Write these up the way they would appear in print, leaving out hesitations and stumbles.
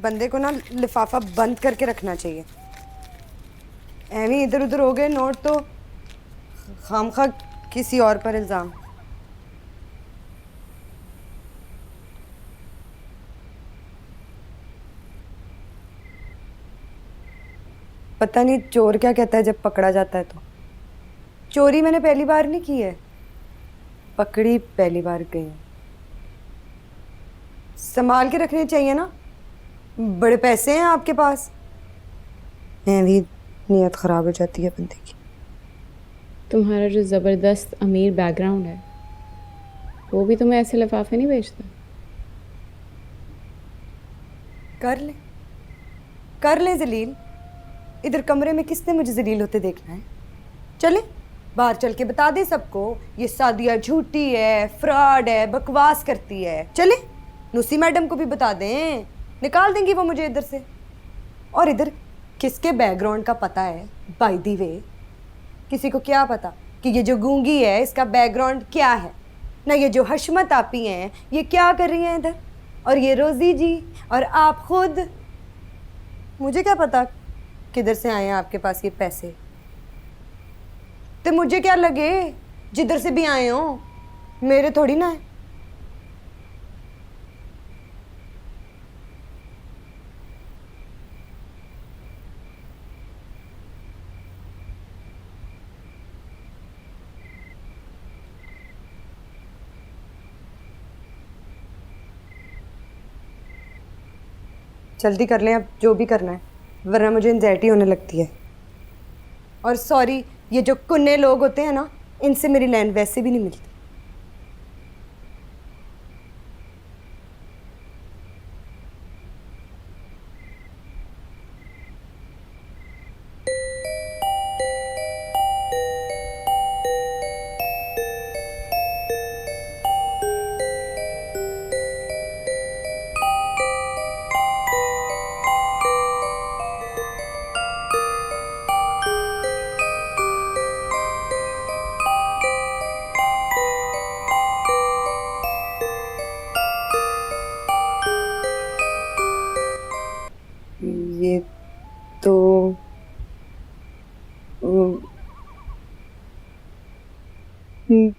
बंदे को ना लिफाफा बंद करके रखना चाहिए। ऐਵੇਂ इधर उधर हो गए नोट तो खामखा किसी और पर इल्ज़ाम। पता नहीं चोर क्या कहता है जब पकड़ा जाता है तो। चोरी मैंने पहली बार नहीं की है, पकड़ी पहली बार गई हूँ। संभाल के रखने चाहिए ना, बड़े पैसे हैं आपके पास। भी नीयत खराब हो जाती है बंदे की। तुम्हारा जो ज़बरदस्त अमीर बैकग्राउंड है वो भी तुम्हें ऐसे लिफाफे नहीं बेचता। कर ले जलील। इधर कमरे में किसने मुझे जलील होते देखना है? चले बाहर चल के बता दे सबको ये सादिया झूठी है, फ्रॉड है, बकवास करती है। चले नुसी मैडम को भी बता दें, निकाल देंगी वो मुझे इधर से। और इधर किसके बैकग्राउंड का पता है? बाय द वे किसी को क्या पता कि ये जो गूंगी है इसका बैकग्राउंड क्या है? ना ये जो हशमत आपी हैं ये क्या कर रही हैं इधर, और ये रोजी जी और आप खुद। मुझे क्या पता किधर से आए हैं आपके पास ये पैसे? तो मुझे क्या लगे जिधर से भी आए हो, मेरे थोड़ी ना है। जल्दी कर लें अब जो भी करना है, वरना मुझे एंजाइटी होने लगती है। और सॉरी, ये जो कुन्ने लोग होते हैं ना, इनसे मेरी लाइन वैसे भी नहीं मिलती। ये तो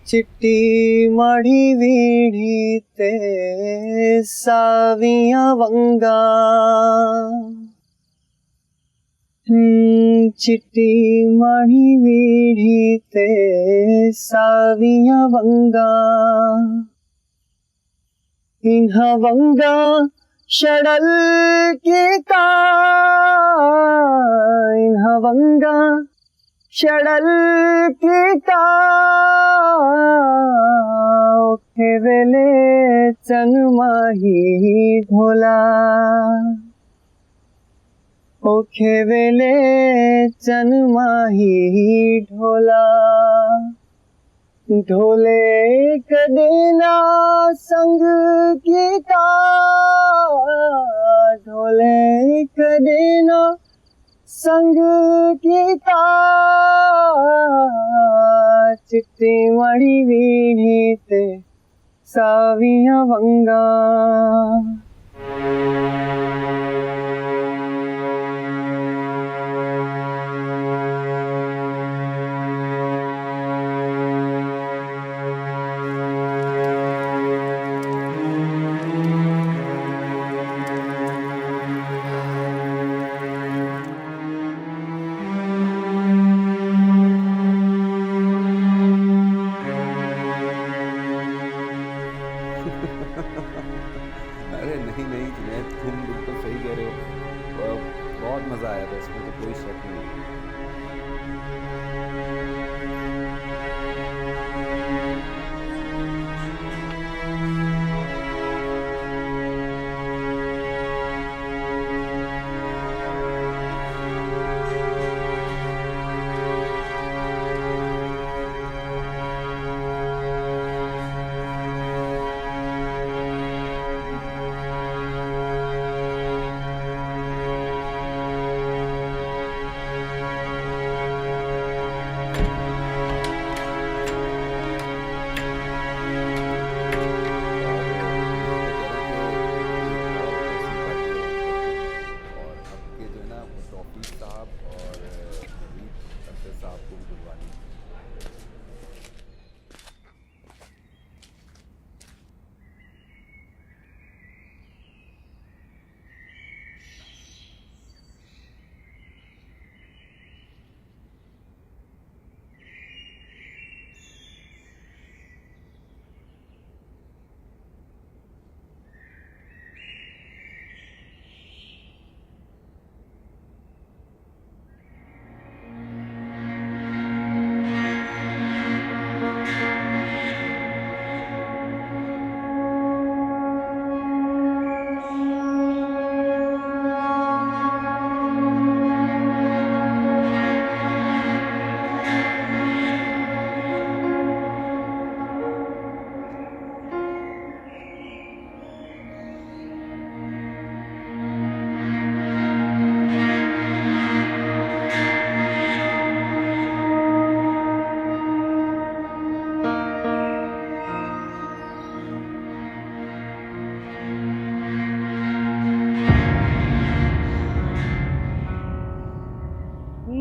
चिट्टी माड़ी वीड़ी ते साविया वंगा। चिट्टी माड़ी वीड़ी ते साविया वंगा। इन्हा वंगा शड़ल कीता, इन्हा वंगा शड़ल कीता। ओखे वेले चंग माही ढोला, ओखे वेले चंग माही ढोला। ढोले कदेना संग कीता, ढोले कदेना संग कीता। चिट्टी मड़ी वीड़ी ते साविया वंगा। अरे नहीं नहीं जुनैद, तुम बिल्कुल सही कह रहे हो। बहुत मज़ा आया था इसमें, तो कोई शक नहीं।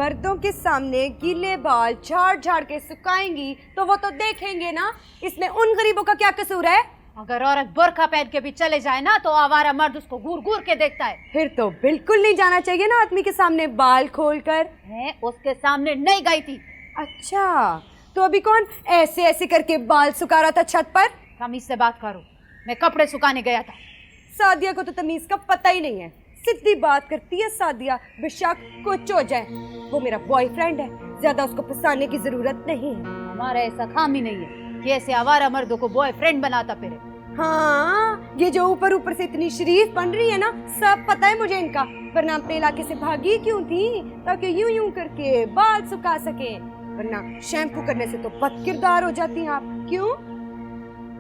मर्दों के सामने गीले बाल झाड़ झाड़ के सुखाएंगी तो वो तो देखेंगे ना, इसमें उन गरीबों का क्या कसूर है? अगर औरत बुर्का पहन के भी चले जाए ना तो आवारा मर्द उसको घूर घूर के देखता है। फिर तो बिल्कुल नहीं जाना चाहिए ना आदमी के सामने बाल खोलकर। है उसके सामने नहीं गई थी। अच्छा, तो अभी कौन ऐसे ऐसे करके बाल सुखा रहा था छत पर? तमीज से बात करो, मैं कपड़े सुखाने गया था। सादिया को तो तमीज का पता ही नहीं है, सीधी बात करती है सादिया, बेशक कुछ हो जाए। वो मेरा बॉयफ्रेंड है, ज्यादा उसको फंसाने की जरूरत नहीं है। हमारा ऐसा काम ही नहीं है कि ऐसे आवारा मर्दों को बॉयफ्रेंड बनाता फिरे। हाँ, ये जो ऊपर ऊपर से इतनी शरीफ बन रही है ना, सब पता है मुझे इनका। वरना अपने इलाके से भागी क्यों थी? ताकि यूं यूं करके बाल सुखा सके, वरना शैम्पू करने से तो बदकिरदार हो जाती हैं आप। क्यों?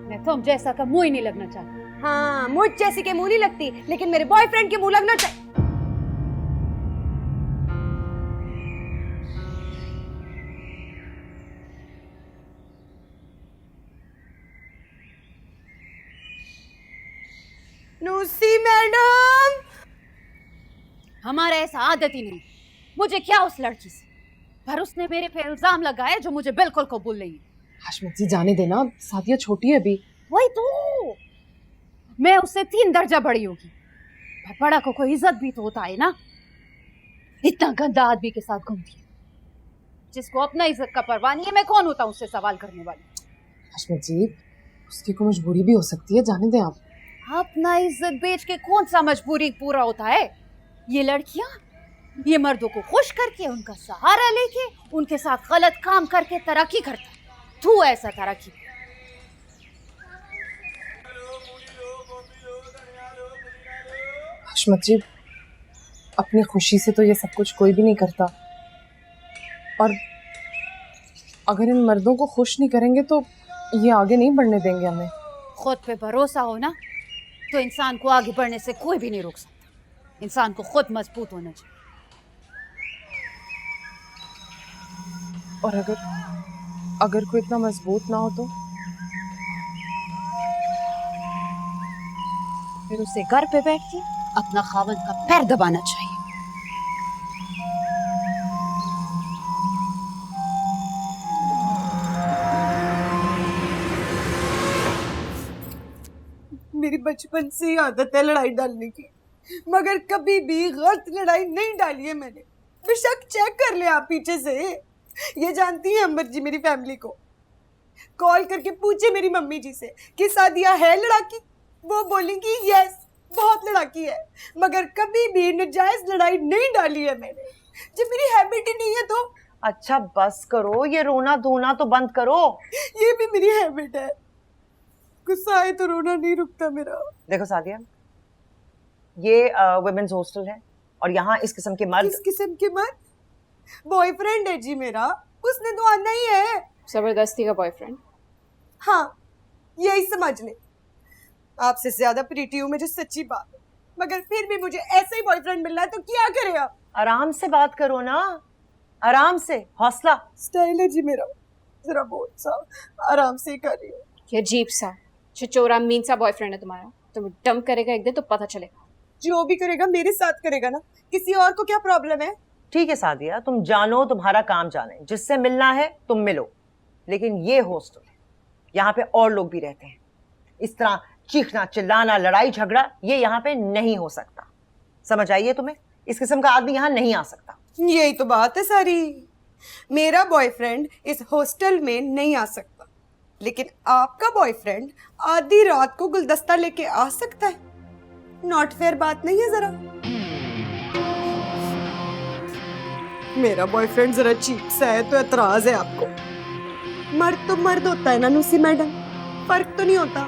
मैं तुम जैसा का मुंह ही नहीं लगना चाहती। हाँ, मुझ जैसी के मुंह नहीं लगती, लेकिन मेरे बॉयफ्रेंड के मुंह लगना चाहिए। नूसी मैडम, हमारा ऐसा आदत ही नहीं। मुझे क्या उस लड़की से, पर उसने मेरे पे इल्जाम लगाए जो मुझे बिल्कुल कबूल नहीं है। हाशमत जी जाने देना, सादिया छोटी है अभी। वही तो, मैं उससे 3 दर्जा बड़ी होगी। पर बड़ा को कोई इज्जत भी तो होता है ना। इतना गंदा आदमी के साथ घूमती है, जिसको अपना इज्जत का परवाह नहीं है। मैं कौन होता हूँ उससे सवाल करने वाली? हाशमत जी, उसकी कोई मजबूरी भी हो सकती है, जाने दें आप। अपना इज्जत बेच के कौन सा मजबूरी पूरा होता है? ये लड़कियां, ये मर्दों को खुश करके, उनका सहारा लेके, उनके साथ गलत काम करके तरक्की करता है। तू ऐसा तरक्की। हाशमत जी, अपनी खुशी से तो ये सब कुछ कोई भी नहीं करता, और अगर इन मर्दों को खुश नहीं करेंगे तो ये आगे नहीं बढ़ने देंगे हमें। खुद पे भरोसा हो ना, तो इंसान को आगे बढ़ने से कोई भी नहीं रोक सकता। इंसान को खुद मजबूत होना चाहिए। और अगर कोई इतना मजबूत ना हो तो फिर उसे घर पे बैठ के अपना खावन का पैर दबाना चाहिए। मेरी बचपन से ही आदत है लड़ाई डालने की, मगर कभी भी गलत लड़ाई नहीं डाली है मैंने। बेशक चेक कर ले आप पीछे से। ये जानती है अम्बर जी मेरी फैमिली को। कॉल करके पूछे मेरी मम्मी जी से कि सादिया है लड़ाकी, वो बोलेंगी यस बहुत लड़ाकी है, मगर कभी भी नजायज लड़ाई नहीं डाली है मैंने। जब मेरी हैबिट ही नहीं है तो। अच्छा बस करो, ये रोना धोना तो बंद करो। ये भी मेरी हैबिट है, गुस्सा आए तो रोना नहीं रुकता मेरा। देखो सादिया, ये वुमेन्स हॉस्टल है और यहाँ इस किस्म के मर्द। किस किस्म के मर्द? बॉयफ्रेंड है जी मेरा, उसने तो आना ही है। जबरदस्ती का बॉयफ्रेंड? हाँ, यही समझ ले। आपसे ज्यादा प्रीति हूँ मुझे, सच्ची बात है, मगर फिर भी मुझे ऐसा ही बॉयफ्रेंड मिल रहा है तो क्या करे आप? आराम से बात करो ना, आराम से, हौसला। स्टाइल है जी मेरा, जरा बहुत सा आराम से ही कर रही हूँ। ये अजीब सा छिचोरा मीन सा बॉयफ्रेंड है तुम्हारा, तुम डंप करेगा एक दिन तो पता चलेगा। जो भी करेगा मेरे साथ करेगा ना, किसी और को क्या प्रॉब्लम है? ठीक है सादिया, तुम जानो तुम्हारा काम जाने, जिससे मिलना है तुम मिलो, लेकिन ये हॉस्टल है, यहाँ पे और लोग भी रहते हैं। इस तरह चीखना चिल्लाना लड़ाई झगड़ा ये यहाँ पे नहीं हो सकता, समझ आइए तुम्हें? इस किस्म का आदमी यहाँ नहीं आ सकता। यही तो बात है सारी। मेरा बॉयफ्रेंड इस हॉस्टल में नहीं आ सकता, लेकिन आपका बॉयफ्रेंड आधी रात को गुलदस्ता लेके आ सकता है। नॉट फेयर बात नहीं है जरा? मेरा बॉयफ्रेंड जरा चीप सा है तो एतराज है आपको। मर्द तो मर्द होता है ना नुसी मैडम, फर्क तो नहीं होता।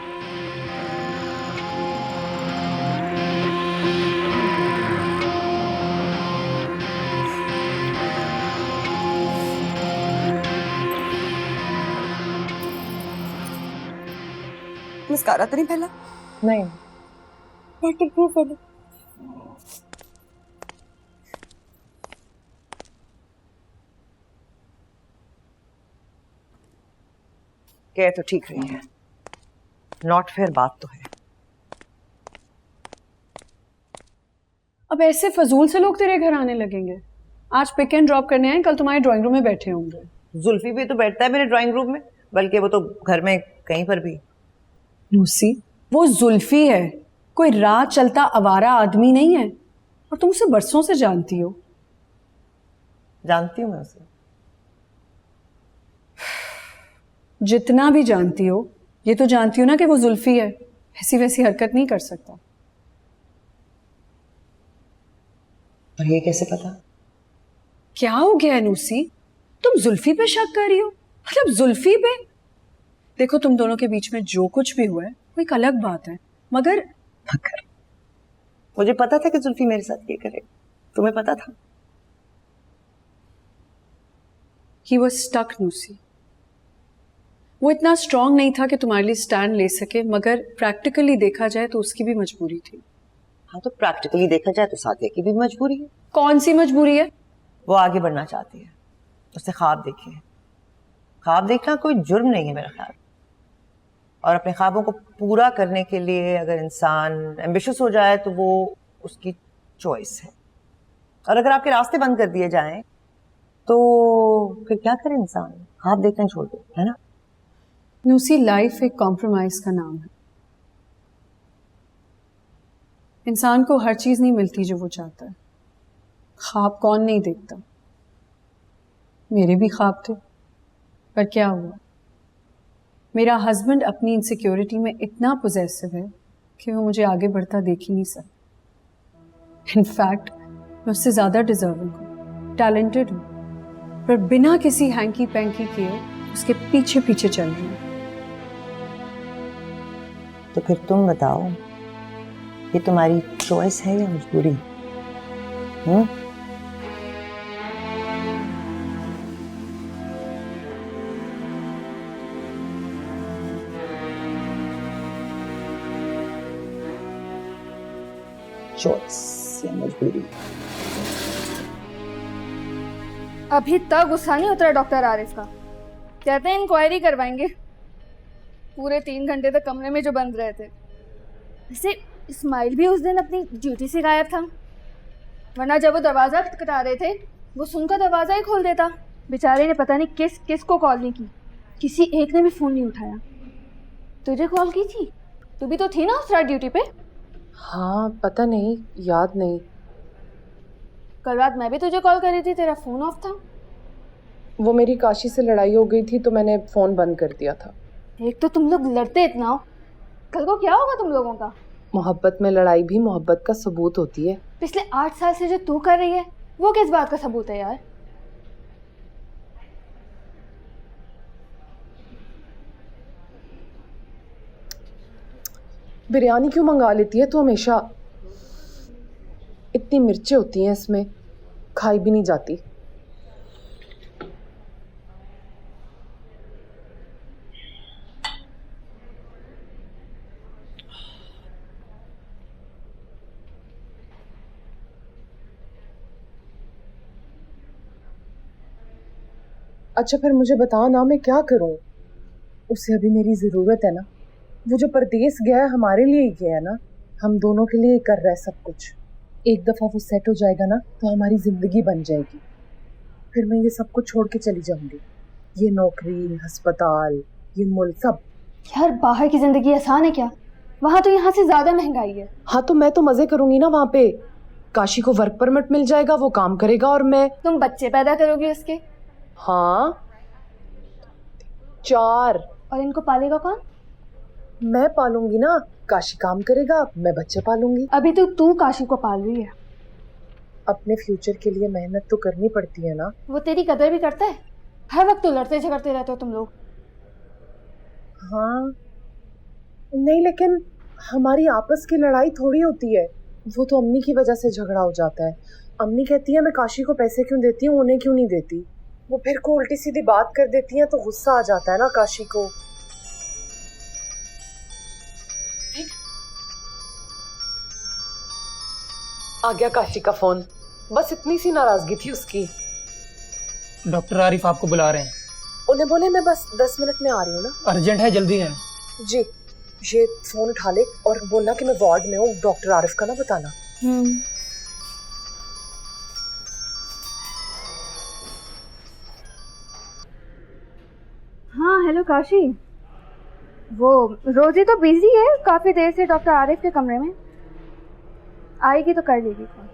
मस्कारा तो नहीं पहला? नहीं। वाटर प्रूफ है ना? कह तो ठीक रही है, नॉट फेयर बात तो है। अब ऐसे फजूल से लोग तेरे घर आने लगेंगे? आज पिक एंड ड्रॉप करने आए, कल तुम्हारे ड्राइंग रूम में बैठे होंगे। जुल्फी भी तो बैठता है मेरे ड्राइंग रूम में, बल्कि वो तो घर में कहीं पर भी। लूसी, वो जुल्फी है, कोई राह चलता आवारा आदमी नहीं है, और तुम उसे बरसों से जानती हो। जानती हूँ मैं उसे। जितना भी जानती हो, ये तो जानती हो ना कि वो जुल्फी है, ऐसी वैसी हरकत नहीं कर सकता। और ये कैसे पता? क्या हो गया अनूसी, तुम जुल्फी पे शक कर रही हो? मतलब जुल्फी पे? देखो, तुम दोनों के बीच में जो कुछ भी हुआ है वो एक अलग बात है, मगर मुझे पता था कि जुल्फी मेरे साथ ये करे। तुम्हें पता था? ही वॉज स्टक नूसी। वो इतना स्ट्रांग नहीं था कि तुम्हारे लिए स्टैंड ले सके, मगर प्रैक्टिकली देखा जाए तो उसकी भी मजबूरी थी। हाँ, तो प्रैक्टिकली देखा जाए तो सादिया की भी मजबूरी है। कौन सी मजबूरी है? वो आगे बढ़ना चाहती है, उसने ख्वाब देखे हैं। ख्वाब देखना कोई जुर्म नहीं है मेरा ख्याल। और अपने ख्वाबों को पूरा करने के लिए अगर इंसान एम्बिशियस हो जाए तो वो उसकी चॉइस है। और अगर आपके रास्ते बंद कर दिए जाएं तो फिर क्या करे इंसान? ख्वाब देखना छोड़ दे, है ना? नूसी, लाइफ एक कॉम्प्रोमाइज का नाम है। इंसान को हर चीज नहीं मिलती जो वो चाहता है। ख्वाब कौन नहीं देखता? मेरे भी ख्वाब थे, पर क्या हुआ? मेरा हस्बैंड अपनी इनसिक्योरिटी में इतना पोजेसिव है कि वो मुझे आगे बढ़ता देख ही नहीं सकता। इनफैक्ट मैं उससे ज़्यादा डिजर्विंग हूँ, टैलेंटेड हूँ, पर बिना किसी हैंकी पैंकी किए उसके पीछे पीछे चल रही हूँ। तो फिर तुम बताओ, ये तुम्हारी चॉइस है या मजबूरी? चॉइस या मजबूरी? अभी तक गुस्सा नहीं उतरा डॉक्टर आरिफ का। कहते हैं इंक्वायरी करवाएंगे। पूरे 3 घंटे तक कमरे में जो बंद रहे थे। वैसे इस्माइल भी उस दिन अपनी ड्यूटी से गायब था, वरना जब वो दरवाज़ा खटखटा रहे थे वो सुनकर दरवाज़ा ही खोल देता। बेचारे ने पता नहीं किस को कॉल नहीं की, किसी एक ने भी फ़ोन नहीं उठाया। तुझे कॉल की थी? तू भी तो थी ना उस रात ड्यूटी पे? हाँ, पता नहीं, याद नहीं। कल रात मैं भी तुझे कॉल कर रही थी, तेरा फ़ोन ऑफ था। वो मेरी काशी से लड़ाई हो गई थी तो मैंने फ़ोन बंद कर दिया था। एक तो तुम लोग लड़ते इतना हो, कल को क्या होगा तुम लोगों का? मोहब्बत में लड़ाई भी मोहब्बत का सबूत होती है। पिछले 8 साल से जो तू कर रही है वो किस बात का सबूत है यार? बिरयानी क्यों मंगा लेती है तू हमेशा? इतनी मिर्चें होती हैं इसमें, खाई भी नहीं जाती। अच्छा, फिर मुझे बता ना, मैं क्या करूं? उसे अभी मेरी ज़रूरत है ना। वो जो परदेस गया है हमारे लिए ही गया है ना, हम दोनों के लिए ही कर रहा है सब कुछ। एक दफ़ा वो सेट हो जाएगा ना तो हमारी ज़िंदगी बन जाएगी। फिर मैं ये सब कुछ छोड़ के चली जाऊंगी, ये नौकरी, अस्पताल, ये मुल्क, सब। यार बाहर की जिंदगी आसान है क्या? वहाँ तो यहाँ से ज़्यादा महंगाई है। हाँ, तो मैं तो मज़े करूंगी ना वहाँ पे। काशी को वर्क परमिट मिल जाएगा, वो काम करेगा और मैं। तुम बच्चे पैदा करोगी उसके? हाँ, 4। और इनको पालेगा कौन? मैं पालूंगी ना। काशी काम करेगा, मैं बच्चे पालूंगी। अभी तो तू काशी को पाल रही है। अपने फ्यूचर के लिए मेहनत तो करनी पड़ती है ना। वो तेरी कदर भी करता है? हर वक्त तो लड़ते झगड़ते रहते हो तुम लोग। हाँ, नहीं, लेकिन हमारी आपस की लड़ाई थोड़ी होती है। वो तो अम्मी की वजह से झगड़ा हो जाता है। अम्मी कहती है मैं काशी को पैसे क्यों देती हूँ, उन्हें क्यों नहीं देती। वो फिर को उल्टी सीधी बात कर देती है तो गुस्सा आ जाता है ना काशी को। आ गया काशी का फोन। बस इतनी सी नाराजगी थी उसकी। डॉक्टर आरिफ आपको बुला रहे हैं। उन्हें बोले मैं बस 10 मिनट में आ रही हूँ ना। अर्जेंट है, जल्दी है। जी, ये फोन उठा ले और बोलना कि मैं वार्ड में हूँ, डॉक्टर आरिफ का ना बताना। हेलो काशी। वो रोजी तो बिजी है काफ़ी देर से डॉक्टर आरिफ के कमरे में, आएगी तो कर लेगी फोन।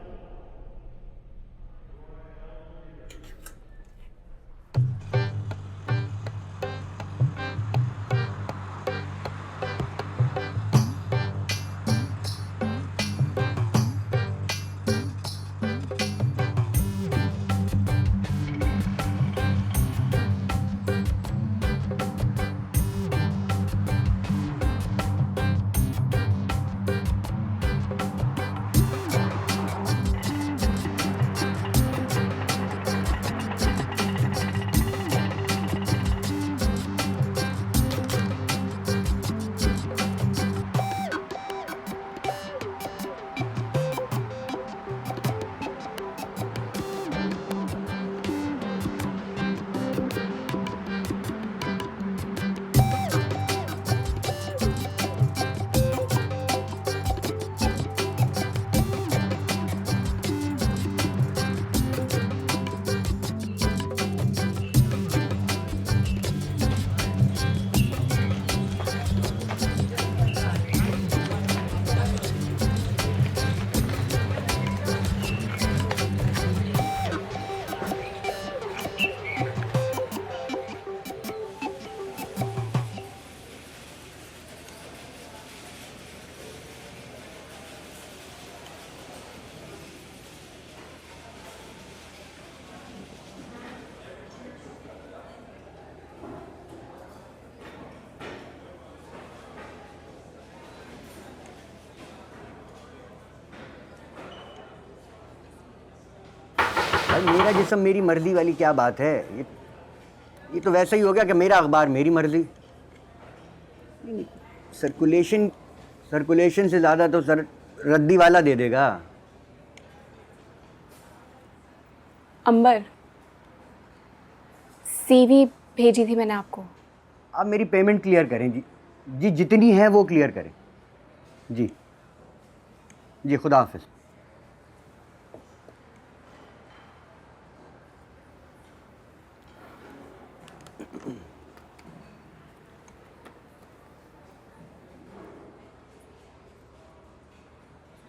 भाई मेरा जिस्म मेरी मर्जी वाली क्या बात है? ये तो वैसा ही हो गया कि मेरा अखबार मेरी मर्जी। सर्कुलेशन से ज़्यादा तो सर रद्दी वाला दे देगा। अंबर, सीवी भेजी थी मैंने आपको। आप मेरी पेमेंट क्लियर करें जी। जी जितनी है वो क्लियर करें। जी जी, खुदा हाफिज़।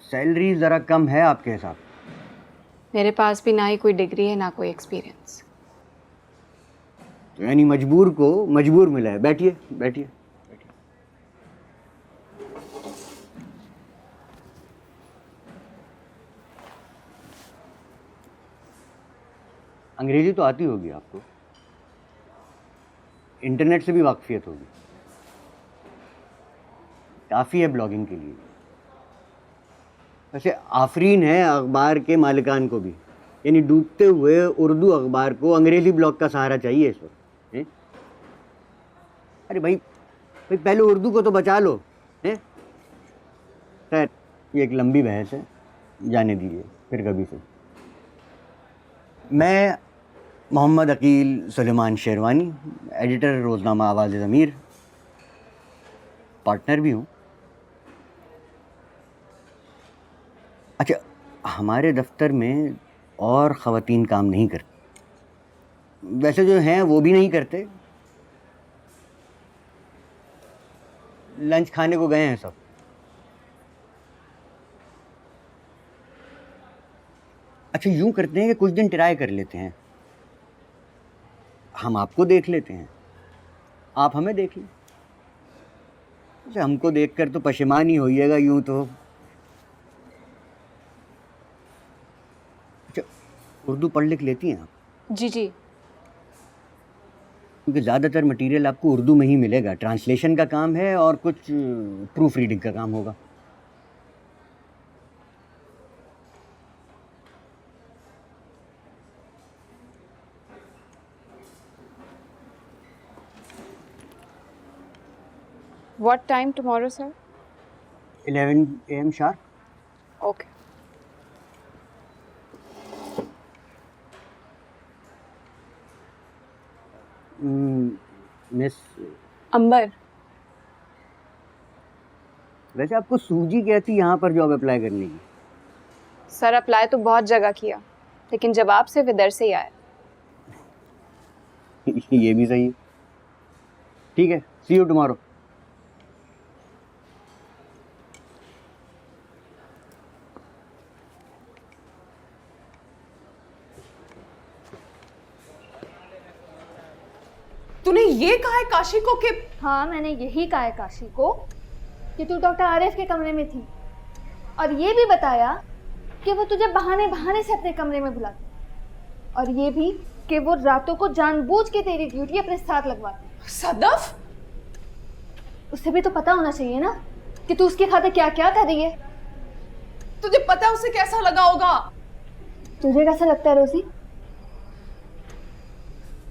सैलरी ज़रा कम है आपके हिसाब? मेरे पास भी ना ही कोई डिग्री है ना कोई एक्सपीरियंस। तो यानी मजबूर को मजबूर मिला है। बैठिए बैठिए बैठिए। अंग्रेजी तो आती होगी आपको, इंटरनेट से भी वाकफियत होगी, काफ़ी है ब्लॉगिंग के लिए। वैसे आफरीन है अखबार के मालिकान को भी, यानी डूबते हुए उर्दू अखबार को अंग्रेज़ी ब्लॉग का सहारा चाहिए इस वक्त। हैं? अरे भाई पहले उर्दू को तो बचा लो। हैं? खैर ये एक लंबी बहस है, जाने दीजिए फिर कभी से। मैं मोहम्मद अकील सुलेमान शेरवानी, एडिटर रोज़नामा आवाज़ ज़मीर, पार्टनर भी हूँ। अच्छा, हमारे दफ्तर में और ख़वातीन काम नहीं करती, वैसे जो हैं वो भी नहीं करते, लंच खाने को गए हैं सब। अच्छा यूँ करते हैं कि कुछ दिन ट्राई कर लेते हैं, हम आपको देख लेते हैं, आप हमें देख लें। अच्छा हमको देखकर तो पशेमान ही होइएगा यूँ तो। अच्छा उर्दू पढ़ लिख लेती हैं आप? जी जी। क्योंकि ज़्यादातर मटेरियल आपको उर्दू में ही मिलेगा, ट्रांसलेशन का काम है और कुछ प्रूफ रीडिंग का काम होगा। What time tomorrow, sir? 11 AM sharp. Okay. Miss अंबर, वैसे आपको सूजी क्या थी यहाँ पर जॉब अप्लाई करने की? सर अप्लाई तो बहुत जगह किया, लेकिन जवाब सिर्फ इधर से ही आया। ये भी सही है। ठीक है, सी यू टुमारो। तूने ये कहा है काशी को कि हाँ, मैंने यही कहा है काशी को कि तू डॉक्टर आरिफ के कमरे में थी, और ये भी बताया कि वो तुझे बहाने बहाने से अपने कमरे में बुलाती, और ये भी कि वो रातों को जानबूझ के तेरी ड्यूटी अपने साथ लगवाती। सदफ, उसे भी तो पता होना चाहिए ना कि तू उसके खाते क्या क्या कर रही है। तुझे पता है उसे कैसा लगा होगा? तुझे कैसा लगता है रोजी?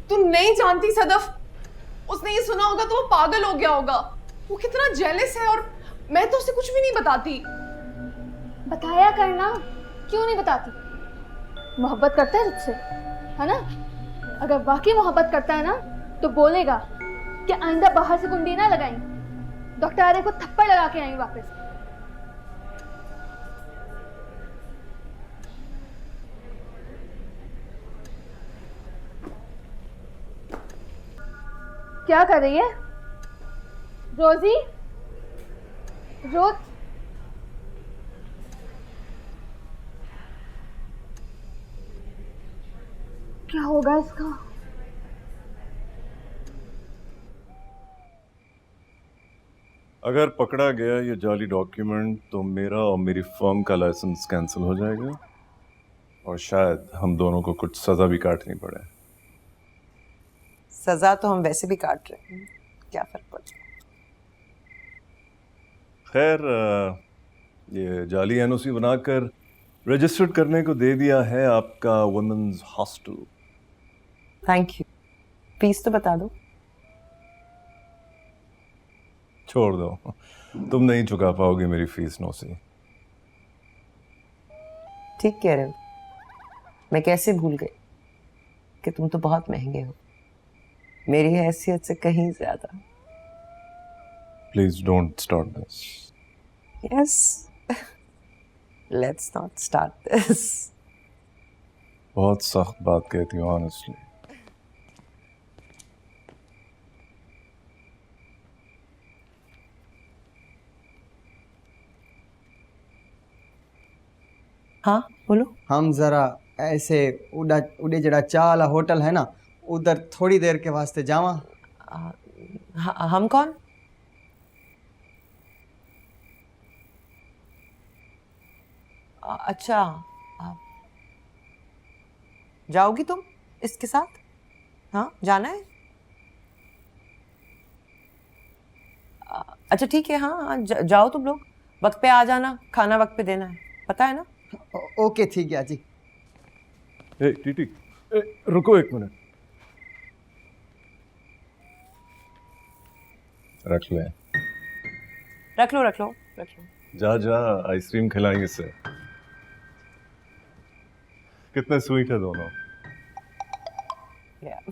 तू नहीं जानती सदफ, उसने ये सुना होगा तो वो पागल हो गया होगा। वो कितना जेलस है, और मैं तो उसे कुछ भी नहीं बताती। बताया करना, क्यों नहीं बताती? मोहब्बत करता है तुझसे, है ना? अगर वाकई मोहब्बत करता है ना तो बोलेगा कि आइंदा बाहर से कुंडी ना लगाई, डॉक्टर आरिफ को थप्पड़ लगा के आई वापस। क्या कर रही है रोजी? रोज क्या होगा इसका? अगर पकड़ा गया ये जाली डॉक्यूमेंट तो मेरा और मेरी फर्म का लाइसेंस कैंसिल हो जाएगा, और शायद हम दोनों को कुछ सजा भी काटनी पड़े। सजा तो हम वैसे भी काट रहे हैं, क्या फर्क पड़ता है? खैर, ये जाली एनओसी बनाकर रजिस्टर्ड करने को दे दिया है आपका women's hostel. Thank you. Fees तो बता दो। छोड़ दो, तुम नहीं चुका पाओगे मेरी फीस नौसी। ठीक कह रहे हो, मैं कैसे भूल गई कि तुम तो बहुत महंगे हो, मेरी हैसियत से कहीं ज्यादा। Please don't start this. Yes, let's not start this. बहुत सख्त बात कहती हूँ ऑनेस्टली। हाँ बोलो। हम ज़रा ऐसे उड़ा उड़े जड़ा चाह वाला होटल है ना, उधर थोड़ी देर के वास्ते जावा। हम कौन? अच्छा, जाओगी तुम इसके साथ? हाँ, जाना है? अच्छा ठीक है, हाँ जाओ तुम लोग, वक्त पे आ जाना, खाना वक्त पे देना है, पता है ना? ओके ठीक है जी। ए टीटी, रुको एक मिनट। रख ले। रख लो रख लो रख लो। जा जा, आइसक्रीम खिलाएंगे इससे। कितने स्वीट है दोनों। Yeah.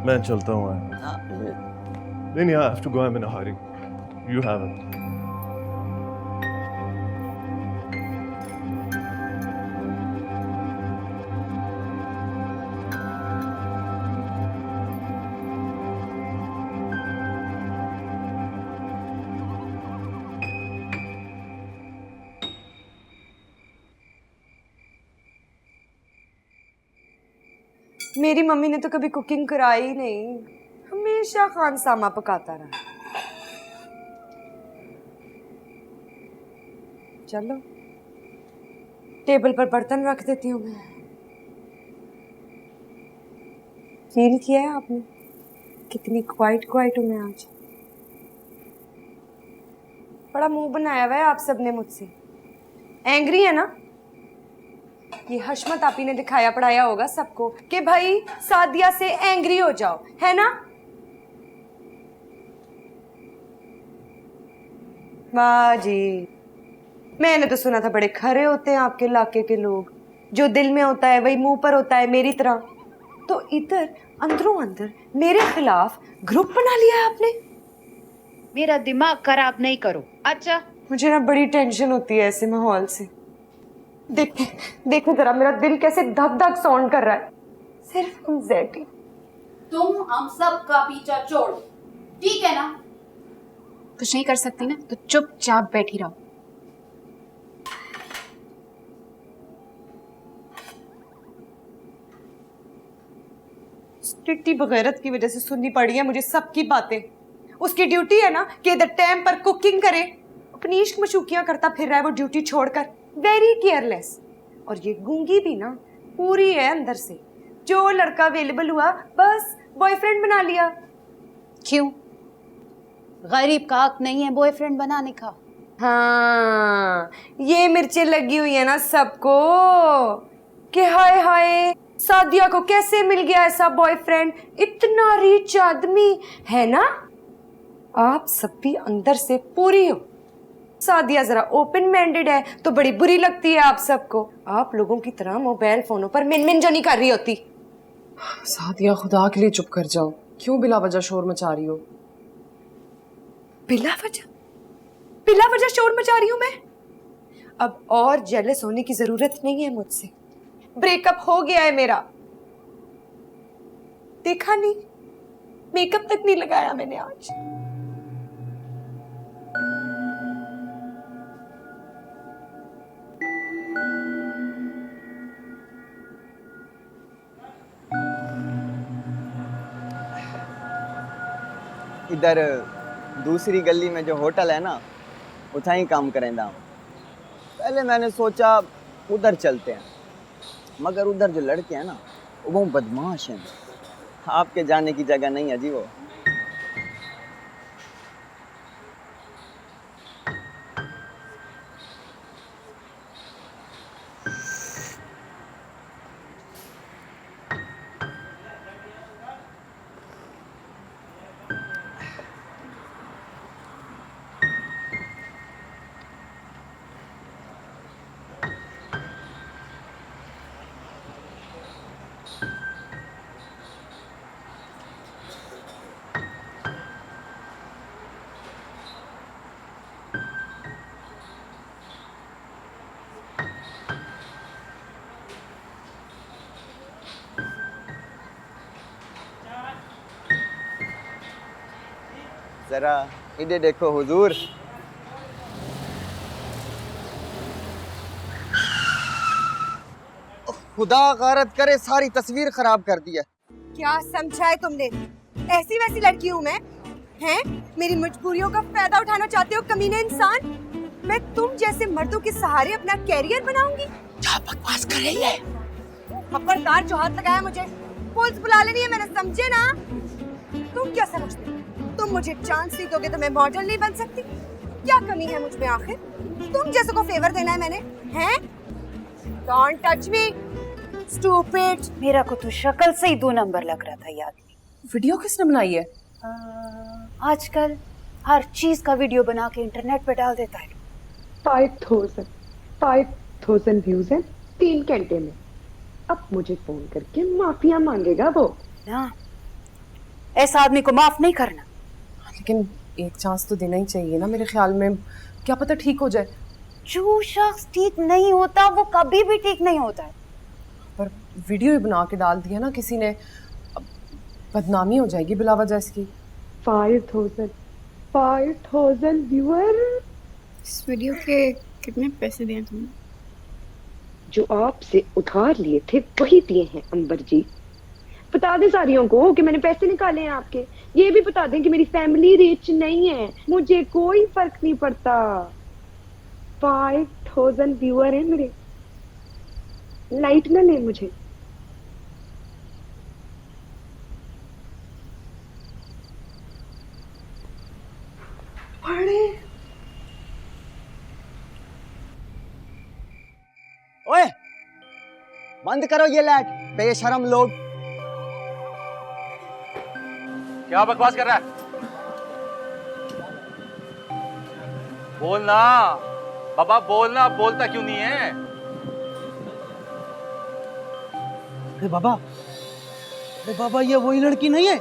मैं चलता हूँ। नहीं, I have to go. I'm in a hurry. You have it. मेरी मम्मी ने तो कभी कुकिंग कराई ही नहीं, हमेशा खानसामा पकाता रहा। चलो टेबल पर बर्तन रख देती हूँ मैं। फील किया है आपने कितनी क्वाइट क्वाइट हूँ मैं आज? बड़ा मुंह बनाया हुआ है आप सबने मुझसे। एंग्री है ना? ये हशमत आपी ने दिखाया पढ़ाया होगा सबको कि भाई सादिया से एंग्री हो जाओ, है ना? वाह जी, मैंने तो सुना था बड़े खरे होते हैं आपके इलाके के लोग, जो दिल में होता है वही मुंह पर होता है मेरी तरह। तो इधर अंदरों अंदर मेरे खिलाफ ग्रुप बना लिया है आपने। मेरा दिमाग खराब नहीं करो। अच्छा मुझे ना बड़ी टेंशन होती है ऐसे माहौल से। देखो जरा मेरा दिल कैसे धक धक साउंड कर रहा है। सिर्फ हम ज़ैटी। तुम हम सब का पीछा छोड़, ठीक है ना? कुछ नहीं कर सकती ना तो चुपचाप बैठी रहो। टिट्टी बगैरत की वजह से सुननी पड़ी है मुझे सबकी बातें। उसकी ड्यूटी है ना कि इधर टाइम पर कुकिंग करे, अपनी इश्क मशूकियां करता फिर रहा है वो ड्यूटी छोड़कर। Very careless. और ये गूंगी भी ना पूरी है अंदर से। जो लड़का अवेलेबल हुआ बस बॉयफ्रेंड बना लिया। क्यों? गरीब का हक नहीं है बॉयफ्रेंड बनाने का? हाँ ये मिर्चें लगी हुई है ना सबको कि हाय हाय सादिया को कैसे मिल गया ऐसा बॉयफ्रेंड, इतना रिच आदमी है ना। आप सब भी अंदर से पूरी हो। सादिया जरा ओपन माइंडेड है तो बड़ी बुरी लगती है आप सबको। आप लोगों की तरह मोबाइल फोनों पर मिन जो नहीं कर रही होती। सादिया खुदा के लिए चुप कर जाओ, क्यों बिला वजह शोर मचा रही हो? बिला वजह शोर मचा रही हूं मैं? अब और जेलस होने की जरूरत नहीं है मुझसे। ब्रेकअप हो गया है मेरा। देखा नहीं, मेकअप तक नहीं लगाया मैंने आज। इधर दूसरी गली में जो होटल है ना उतना ही काम करेंदा हम। पहले मैंने सोचा उधर चलते हैं, मगर उधर जो लड़के हैं ना वो बदमाश हैं। आपके जाने की जगह नहीं है जी वो। जरा इधर देखो हुजूर। खुदा गारत करे सारी तस्वीर खराब कर दी है। क्या समझा है तुमने? ऐसी वैसी लड़की हूँ मैं? हैं? मेरी मजबूरियों का फायदा उठाना चाहते हो कमीने इंसान? मैं तुम जैसे मर्दों के सहारे अपना कैरियर बनाऊंगी? क्या बकवास कर रही है? खबरदार जो हाथ लगाया मुझे पुलिस बुला लेनी है मैंने, समझे ना? तुम क्या समझते हो? तुम मुझे चांस नहीं दोगे तो मैं मॉडल नहीं बन सकती? क्या कमी है मुझ में आखिर? तुम जैसे को फेवर देना है मैंने? हैं? Don't touch me, stupid! मेरा को तो शक्ल से ही 2 नंबर लग रहा था याद। वीडियो किसने बनाई है? आजकल हर चीज का वीडियो बना के इंटरनेट पे डाल देता है। 5,000 व्यूज हैं 3 घंटे में। अब मुझे फोन करके माफिया मांगेगा वो ना। ऐसा आदमी को माफ नहीं करना। लेकिन एक चांस तो देना ही चाहिए ना मेरे ख्याल में, क्या पता ठीक हो जाए। जो शख्स ठीक नहीं होता वो कभी भी ठीक नहीं होता है। पर वीडियो ही बना के डाल दिया ना किसी ने, अब बदनामी हो जाएगी बिला वजह इसकी। 5,000 व्यूअर। इस वीडियो के कितने पैसे दिए तुमने? जो आपसे उधार लिए थे वही दिए हैं अंबर जी। बता दें सारियों को कि मैंने पैसे निकाले हैं आपके। ये भी बता दें कि मेरी फैमिली रिच नहीं है, मुझे कोई फर्क नहीं पड़ता। 5,000 व्यूअर हैं मेरे। लाइट ना ले मुझे। ओए बंद करो ये लाइट, बेशरम लोग। क्या बकवास कर रहा है? बोलना बाबा, बोलना। बोलता क्यों नहीं है? अरे बाबा अरे बाबा, ये वही लड़की नहीं है?